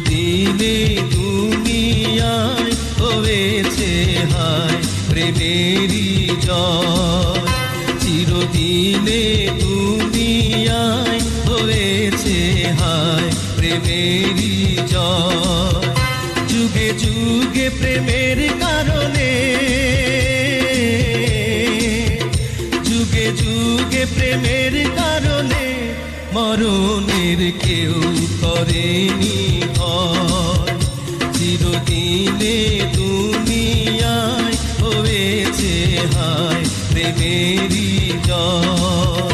চিরদিনে দুনিয়ায় হয়েছে হায় প্রেমেরই জয়। চিরদিনে দুনিয়ায় হয়েছে হায় প্রেমেরই জয়। যুগে যুগে প্রেমের কারণে, যুগে যুগে প্রেমের কারণে মরণের কেউ করেনি ভয়। চিরদিনে দুনিয়ায় হয়েছে হায় প্রেমেরই জয়।